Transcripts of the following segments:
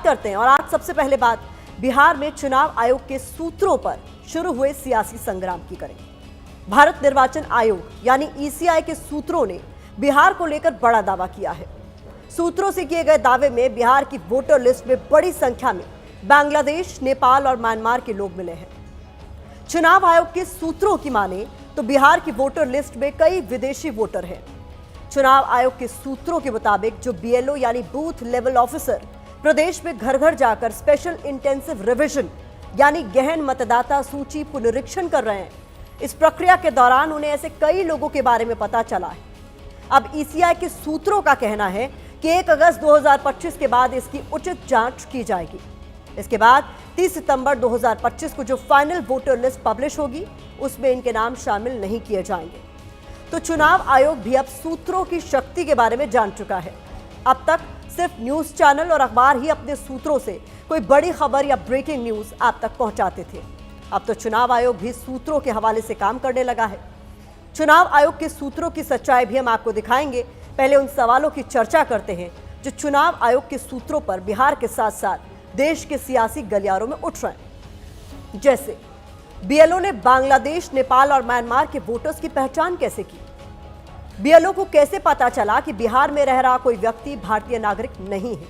करते हैं और आज सबसे पहले बात बिहार में चुनाव आयोग के सूत्रों पर शुरू हुए सियासी संग्राम की करें। भारत निर्वाचन आयोग यानी ईसीआई के सूत्रों ने बिहार को लेकर बड़ा दावा किया है। सूत्रों से किए गए दावे में बिहार की वोटर लिस्ट में बड़ी संख्या में बांग्लादेश, नेपाल और म्यांमार के लोग मिले हैं। चुनाव आयोग के सूत्रों की माने तो बिहार की वोटर लिस्ट में कई विदेशी वोटर हैं। चुनाव आयोग के सूत्रों के मुताबिक जो बीएलओ यानी बूथ लेवल ऑफिसर प्रदेश में घर घर जाकर स्पेशल इंटेंसिव रिवीजन यानी गहन मतदाता सूची पुनरीक्षण कर रहे हैं, इस प्रक्रिया के दौरान उन्हें ऐसे कई लोगों के बारे में पता चला है। अब ईसीआई के सूत्रों का कहना है कि 1 अगस्त 2025 के बाद इसकी उचित जांच की जाएगी। इसके बाद 30 सितंबर 2025 को जो फाइनल वोटर लिस्ट पब्लिश होगी उसमें इनके नाम शामिल नहीं किए जाएंगे। तो चुनाव आयोग भी अब सूत्रों की शक्ति के बारे में जान चुका है। अब तक सिर्फ न्यूज चैनल और अखबार ही अपने सूत्रों से कोई बड़ी खबर या ब्रेकिंग न्यूज आप तक पहुंचाते थे। अब तो चुनाव आयोग भी सूत्रों के हवाले से काम करने लगा है। चुनाव आयोग के सूत्रों की सच्चाई भी हम आपको दिखाएंगे। पहले उन सवालों की चर्चा करते हैं जो चुनाव आयोग के सूत्रों पर बिहार के साथ साथ देश के सियासी गलियारों में उठ रहे हैं। जैसे बीएलओ ने बांग्लादेश, नेपाल और म्यांमार के वोटर्स की पहचान कैसे की? बीएलओ को कैसे पता चला कि बिहार में रह रहा कोई व्यक्ति भारतीय नागरिक नहीं है?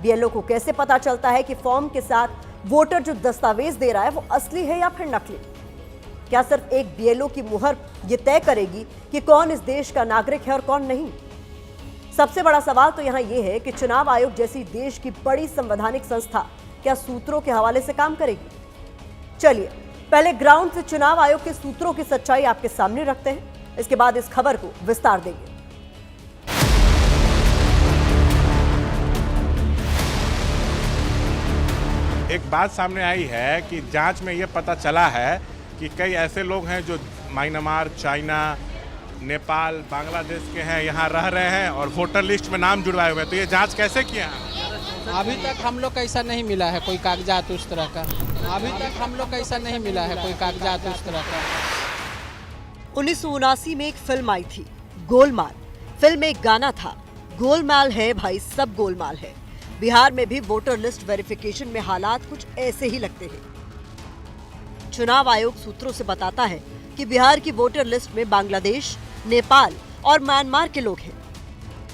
बीएलओ को कैसे पता चलता है कि फॉर्म के साथ वोटर जो दस्तावेज दे रहा है वो असली है या फिर नकली? क्या सिर्फ एक बीएलओ की मुहर ये तय करेगी कि कौन इस देश का नागरिक है और कौन नहीं? सबसे बड़ा सवाल तो यहाँ ये है कि चुनाव आयोग जैसी देश की बड़ी संवैधानिक संस्था क्या सूत्रों के हवाले से काम करेगी? चलिए पहले ग्राउंड से चुनाव आयोग के सूत्रों की सच्चाई आपके सामने रखते हैं, इसके बाद इस खबर को विस्तार देंगे। एक बात सामने आई है कि जांच में यह पता चला है कि कई ऐसे लोग हैं जो म्यांमार, चाइना, नेपाल, बांग्लादेश के हैं, यहाँ रह रहे हैं और वोटर लिस्ट में नाम जुड़वाए हुए हैं। तो ये जांच कैसे किया है? अभी तक हम लोग का ऐसा नहीं मिला है कोई कागजात उस तरह का। अभी तक हम लोग का ऐसा नहीं मिला है कोई कागजात उस तरह का। 1979 में एक फिल्म आई थी, गोलमाल। फिल्म में एक गाना था, गोलमाल है भाई सब गोलमाल है। बिहार में भी वोटर लिस्ट वेरिफिकेशन में हालात कुछ ऐसे ही लगते हैं। चुनाव आयोग सूत्रों से बताता है कि बिहार की वोटर लिस्ट में बांग्लादेश, नेपाल और म्यांमार के लोग हैं।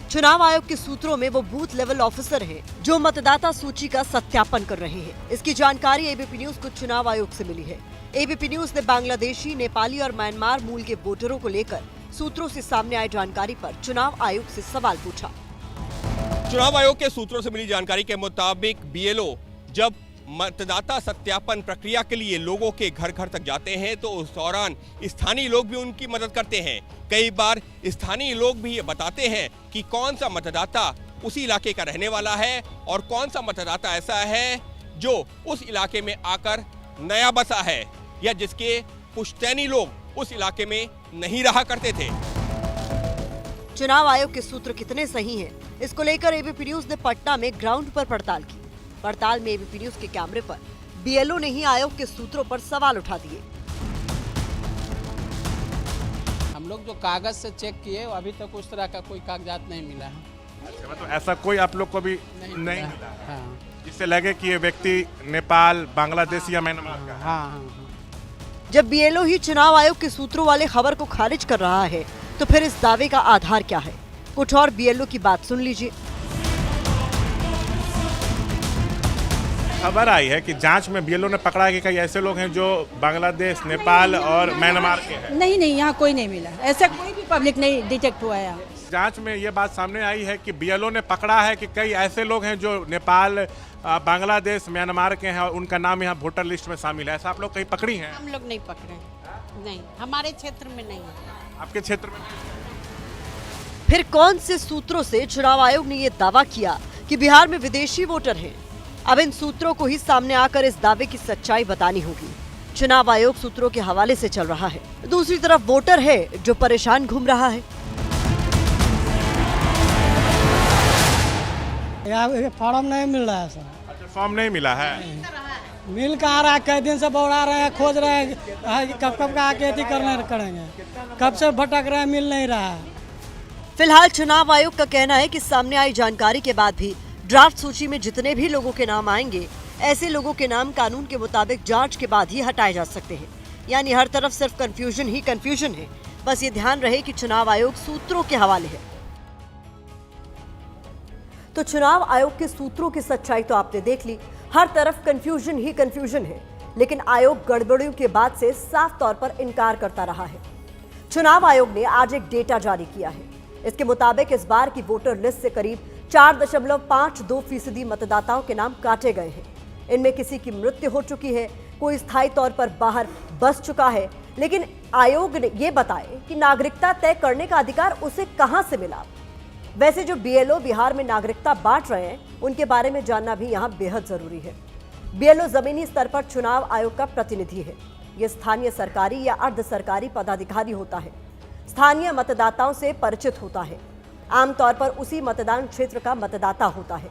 चुनाव आयोग के सूत्रों में वो बूथ लेवल ऑफिसर हैं जो मतदाता सूची का सत्यापन कर रहे हैं। इसकी जानकारी एबीपी न्यूज को चुनाव आयोग से मिली है। एबीपी न्यूज ने बांग्लादेशी, नेपाली और म्यांमार मूल के वोटरों को लेकर सूत्रों से सामने आई जानकारी पर चुनाव आयोग से सवाल पूछा। चुनाव आयोग के सूत्रों से मिली जानकारी के मुताबिक बीएलओ जब मतदाता सत्यापन प्रक्रिया के लिए लोगों के घर घर तक जाते हैं तो उस दौरान स्थानीय लोग भी उनकी मदद करते हैं। कई बार स्थानीय लोग भी ये बताते हैं कि कौन सा मतदाता उसी इलाके का रहने वाला है और कौन सा मतदाता ऐसा है जो उस इलाके में आकर नया बसा है या जिसके पुश्तैनी लोग उस इलाके में नहीं रहा करते थे। चुनाव आयोग के सूत्र कितने सही हैं, इसको लेकर एबीपी न्यूज ने पटना में ग्राउंड पर पड़ताल की। पड़ताल में एबीपी न्यूज के कैमरे पर बीएलओ ने ही आयोग के सूत्रों पर सवाल उठा दिए। हम लोग जो कागज से चेक किए अभी तक उस तरह का कोई कागजात नहीं मिला है। अच्छा, मतलब ऐसा कोई आप लोग को भी नहीं मिला है? हाँ। जिससे लगे कि ये व्यक्ति नेपाल, बांग्लादेश या म्यांमार का है। हाँ। जब बीएलओ ही चुनाव आयोग के सूत्रों वाले खबर को खारिज कर रहा है तो फिर इस दावे का आधार क्या है? कुछ और बीएलओ की बात सुन लीजिए। खबर आई है कि जांच में बीएलओ ने पकड़ा है कि कई ऐसे लोग हैं जो बांग्लादेश, नेपाल और म्यांमार के हैं। नहीं, यहाँ कोई नहीं मिला, ऐसा कोई भी पब्लिक नहीं डिटेक्ट हुआ है। जांच में ये बात सामने आई है कि बीएलओ ने पकड़ा है कि कई ऐसे लोग हैं जो नेपाल, बांग्लादेश, म्यांमार के हैं और उनका नाम यहाँ वोटर लिस्ट में शामिल है। ऐसा आप लोग कहीं पकड़ी हैं? हम लोग नहीं पकड़े, नहीं, हमारे क्षेत्र में नहीं है। आपके क्षेत्र में? फिर कौन से सूत्रों से चुनाव आयोग ने ये दावा किया कि बिहार में विदेशी वोटर हैं? अब इन सूत्रों को ही सामने आकर इस दावे की सच्चाई बतानी होगी। चुनाव आयोग सूत्रों के हवाले से चल रहा है, दूसरी तरफ वोटर है जो परेशान घूम रहा है। यहाँ फॉर्म नहीं मिल रहा है सर। अच्छा, फॉर्म नहीं मिला है? मिल कहाँ रहा है? कई दिन से बौड़ा रहे हैं, खोज रहे हैं, कब का आके अथी करेंगे, कब से भटक रहे हैं, मिल नहीं रहा है। फिलहाल चुनाव आयोग का कहना है कि सामने आई जानकारी के बाद भी ड्राफ्ट सूची में जितने भी लोगों के नाम आएंगे, ऐसे लोगों के नाम कानून के मुताबिक जांच के बाद ही हटाए जा सकते हैं। यानी हर तरफ सिर्फ कंफ्यूजन ही कंफ्यूजन है। बस ये ध्यान रहे कि चुनाव आयोग सूत्रों के हवाले है। तो चुनाव आयोग के सूत्रों की सच्चाई तो आपने देख ली, हर तरफ कंफ्यूजन ही कंफ्यूजन है। लेकिन आयोग गड़बड़ियों के बाद से साफ तौर पर इनकार करता रहा है। चुनाव आयोग ने आज एक डेटा जारी किया है। इसके मुताबिक इस बार की वोटर लिस्ट से करीब 4.52% मतदाताओं के नाम काटे गए हैं। इनमें किसी की मृत्यु हो चुकी है, कोई स्थायी तौर पर बाहर बस चुका है। लेकिन आयोग ने यह बताए कि नागरिकता तय करने का अधिकार उसे कहां से मिला। वैसे जो बीएलओ बिहार में नागरिकता बांट रहे हैं, उनके बारे में जानना भी यहां बेहद जरूरी है। बीएलओ जमीनी स्तर पर चुनाव आयोग का प्रतिनिधि है। यह स्थानीय सरकारी या अर्ध सरकारी पदाधिकारी होता है। स्थानीय मतदाताओं से परिचित होता है। आमतौर पर उसी मतदान क्षेत्र का मतदाता होता है।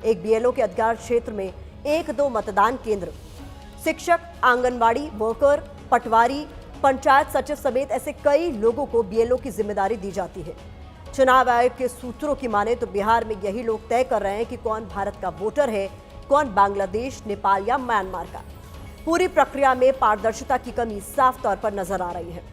एक बीएलओ के अधिकार क्षेत्र में 1-2 मतदान केंद्र, शिक्षक, आंगनबाड़ी वर्कर, पटवारी, पंचायत सचिव समेत ऐसे कई लोगों को बीएलओ की जिम्मेदारी दी जाती है। चुनाव आयोग के सूत्रों की माने तो बिहार में यही लोग तय कर रहे हैं कि कौन भारत का वोटर है, कौन बांग्लादेश, नेपाल या म्यांमार का। पूरी प्रक्रिया में पारदर्शिता की कमी साफ तौर पर नजर आ रही है।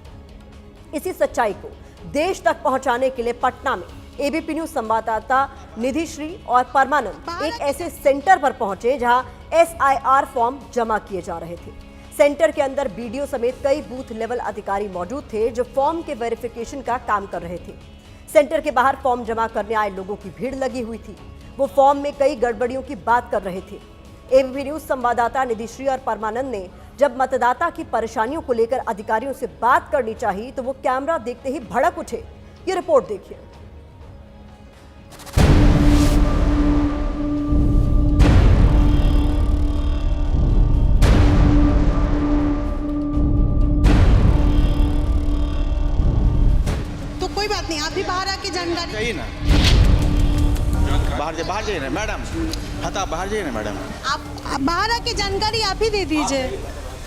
इसी सच्चाई को देश तक पहुंचाने के लिए पटना में एबीपी न्यूज संवाददाता निधि श्री और परमानंद एक ऐसे सेंटर पर पहुंचे जहां SIR फॉर्म जमा किए जा रहे थे। सेंटर के अंदर बीडीओ समेत कई बूथ लेवल अधिकारी मौजूद थे जो फॉर्म के वेरिफिकेशन का काम कर रहे थे। सेंटर के बाहर फॉर्म जमा करने आए लोगों की भीड़ लगी हुई थी। वो फॉर्म में कई गड़बड़ियों की बात कर रहे थे। एबीपी न्यूज संवाददाता निधिश्री और परमानंद ने जब मतदाता की परेशानियों को लेकर अधिकारियों से बात करनी चाहिए तो वो कैमरा देखते ही भड़क उठे। ये रिपोर्ट देखिए। तो कोई बात नहीं, आप भी बाहर आके जानकारी चाहिए ना, बाहर जाइए ना मैडम, हता बाहर जाइए ना मैडम। आप बाहर आके जानकारी आप ही दे दीजिए।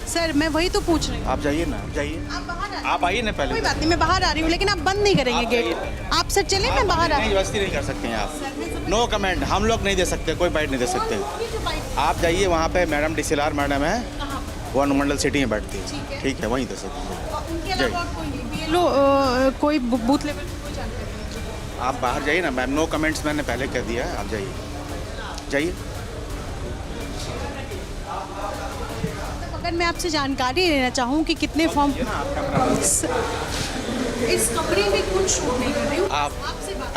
सर मैं वही तो पूछ रही हूँ। आप जाइए ना, जाइए, आप बाहर आप आइए ना पहले। कोई बात नहीं, मैं बाहर आ रही हूँ, लेकिन आप बंद नहीं करेंगे गेट। आप सर चलिए, मैं बाहर आ रही हूँ। जबरदस्ती नहीं कर सकते हैं आप। नो कमेंट, हम लोग नहीं दे सकते, कोई बाइट नहीं दे सकते। आप जाइए वहाँ पे, मैडम DCLR मैडम है, वो अनुमंडल सिटी में बैठती है, ठीक है, वहीं दे सकते हैं। कोई बूथ लेवल पे कोई जानकारी? आप बाहर जाइए ना मैम, नो कमेंट्स मैंने पहले कह दिया है, आप जाइए, जाइए। अगर मैं आपसे जानकारी लेना चाहूँ कि कितने फॉर्म इस कमरे में कुछ शो नहीं कर रही हूँ,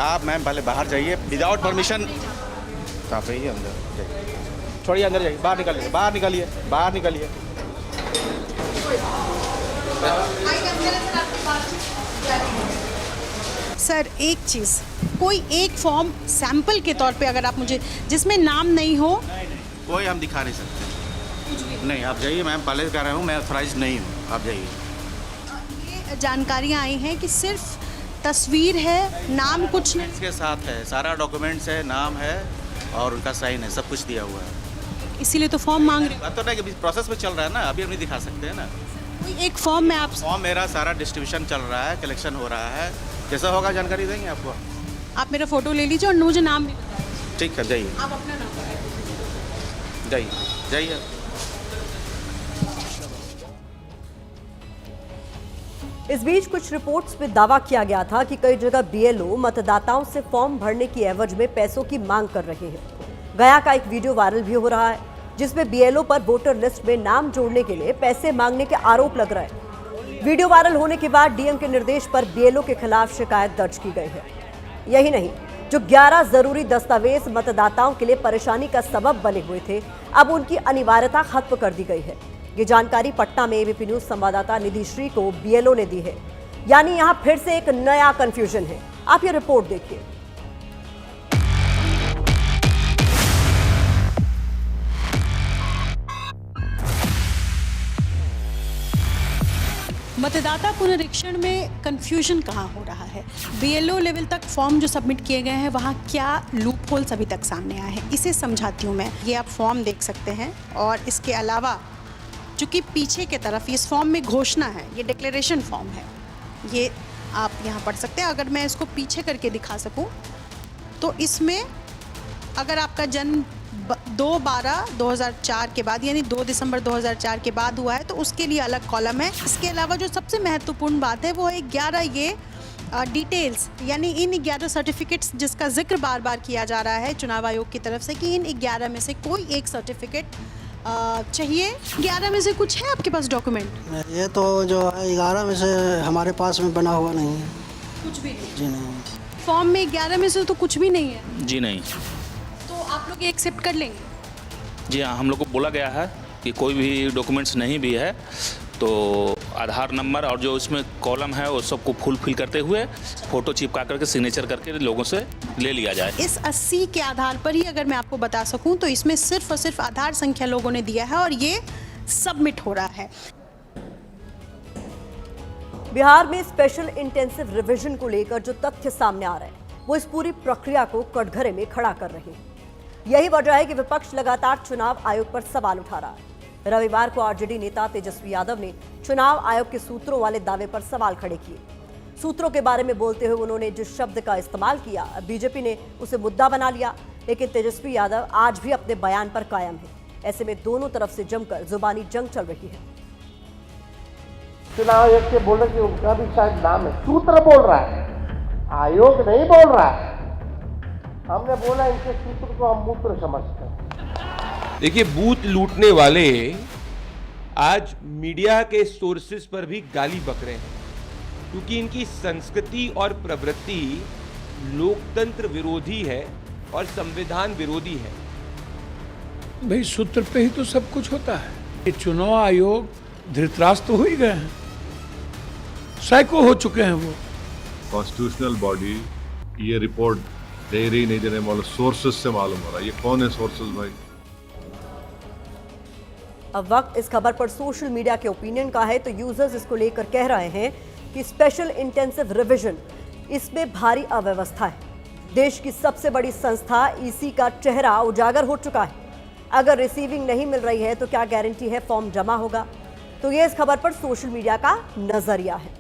आप मैम पहले बाहर जाइए विदाउट परमिशन। आप रहिए अंदर, जाइए, छोड़िए अंदर जाइए, बाहर निकलिए, बाहर निकलिए, बाहर निकलिए। सर एक चीज़, कोई एक फॉर्म सैंपल के तौर पे अगर आप मुझे, जिसमें नाम नहीं हो, कोई हम दिखा नहीं सकते। नहीं, आप जाइए, मैं पहले कह रहा हूँ, मैं ऑथराइज नहीं हूँ, आप जाइए। ये जानकारियाँ आई हैं कि सिर्फ तस्वीर है, नाम कुछ नहीं। इसके साथ है, सारा डॉक्यूमेंट्स है, नाम है और उनका साइन है, सब कुछ दिया हुआ है। इसीलिए तो फॉर्म मांग रही हूँ। तो नहीं, प्रोसेस में चल रहा है ना, अभी हम नहीं दिखा सकते हैं ना। कोई एक फॉर्म में आप फॉर्म मेरा सारा डिस्ट्रीब्यूशन चल रहा है, कलेक्शन हो रहा है, जैसा होगा जानकारी देंगे आपको। आप मेरा फोटो ले लीजिए और मुझे नाम भी बता दीजिए। ठीक है, जाइए, आप अपना नाम बताइए। जाइए, जाइए। इस बीच कुछ रिपोर्ट्स में दावा किया गया था कि कई जगह बीएलओ मतदाताओं से फॉर्म भरने की एवज में पैसों की मांग कर रहे हैं। गया का एक वीडियो वायरल भी हो रहा है जिसमें बीएलओ पर वोटर लिस्ट में नाम जोड़ने के लिए पैसे मांगने के आरोप लग रहे हैं। वीडियो वायरल होने के बाद डीएम के निर्देश पर बीएलओ के खिलाफ शिकायत दर्ज की गई है। यही नहीं, जो 11 जरूरी दस्तावेज मतदाताओं के लिए परेशानी का सबब बने हुए थे, अब उनकी अनिवार्यता खत्म कर दी गई है। ये जानकारी पटना में एबीपी न्यूज संवाददाता निधिश्री को बीएलओ ने दी है। यानी यहां फिर से एक नया कंफ्यूजन है। आप ये रिपोर्ट देखिए। मतदाता पुनरीक्षण में कंफ्यूजन कहाँ हो रहा है? बीएलओ लेवल तक फॉर्म जो सबमिट किए गए हैं, वहाँ क्या लूप होल्स अभी तक सामने आए हैं, इसे समझाती हूँ मैं। ये आप फॉर्म देख सकते हैं और इसके अलावा चूँकि पीछे के तरफ इस फॉर्म में घोषणा है, ये डिक्लेरेशन फॉर्म है, ये आप यहाँ पढ़ सकते हैं। अगर मैं इसको पीछे करके दिखा सकूँ तो इसमें अगर आपका जन्म 2/12/2004 के बाद यानी 2 दिसंबर 2004 के बाद हुआ है तो उसके लिए अलग कॉलम है। इसके अलावा जो सबसे महत्वपूर्ण बात है वो है 11 ये डिटेल्स यानी इन 11 सर्टिफिकेट्स जिसका जिक्र बार बार किया जा रहा है चुनाव आयोग की तरफ से कि इन 11 में से कोई एक सर्टिफिकेट चाहिए। 11 में से कुछ है आपके पास डॉक्यूमेंट? ये तो जो है 11 में से हमारे पास में बना हुआ नहीं है। कुछ भी नहीं? जी नहीं। फॉर्म में 11 में से तो कुछ भी नहीं है? जी नहीं। तो आप लोग ये एक्सेप्ट कर लेंगे? जी हाँ, हम लोग को बोला गया है कि कोई भी डॉक्यूमेंट्स नहीं भी है तो आधार नंबर और जो इसमें कॉलम है वो सबको फुलफिल करते हुए फोटो चिपका करके सिग्नेचर करके लोगों से ले लिया जाए। इस 80 के आधार पर ही अगर मैं आपको बता सकूं तो इसमें सिर्फ और सिर्फ आधार संख्या लोगों ने दिया है और ये सबमिट हो रहा है। बिहार में स्पेशल इंटेंसिव रिवीजन को लेकर जो तथ्य सामने आ रहे हैं वो इस पूरी प्रक्रिया को कटघरे में खड़ा कर रहे हैं। यही वजह है कि विपक्ष लगातार चुनाव आयोग पर सवाल उठा रहा है। रविवार को आरजेडी नेता तेजस्वी यादव ने चुनाव आयोग के सूत्रों वाले दावे पर सवाल खड़े किए। सूत्रों के बारे में बोलते हुए उन्होंने जिस शब्द का इस्तेमाल किया बीजेपी ने उसे मुद्दा बना लिया, लेकिन तेजस्वी यादव आज भी अपने बयान पर कायम है। ऐसे में दोनों तरफ से जमकर जुबानी जंग चल रही है। चुनाव आयोग के बोलने की उनका भी शायद नाम है, सूत्र बोल रहा है, आयोग नहीं बोल रहा है। हमने बोला इनके सूत्र को हम मूत्र समझते हैं। देखिए, बूथ लूटने वाले आज मीडिया के सोर्सेस पर भी गाली बक रहे हैं क्योंकि इनकी संस्कृति और प्रवृत्ति लोकतंत्र विरोधी है और संविधान विरोधी है। भाई सूत्र पे ही तो सब कुछ होता है। ये चुनाव आयोग धृतराष्ट्र तो हो ही गए हैं, साइको हो चुके हैं वो। कॉन्स्टिट्यूशनल बॉडी ये रिपोर्ट दे रही नहीं देने वाले सोर्सेस से मालूम हो रहा है। ये कौन है सोर्सेस भाई? अब वक्त इस खबर पर सोशल मीडिया के ओपिनियन का है तो यूजर्स इसको लेकर कह रहे हैं कि स्पेशल इंटेंसिव रिवीजन इसमें भारी अव्यवस्था है। देश की सबसे बड़ी संस्था ईसी का चेहरा उजागर हो चुका है। अगर रिसीविंग नहीं मिल रही है तो क्या गारंटी है फॉर्म जमा होगा? तो ये इस खबर पर सोशल मीडिया का नजरिया है।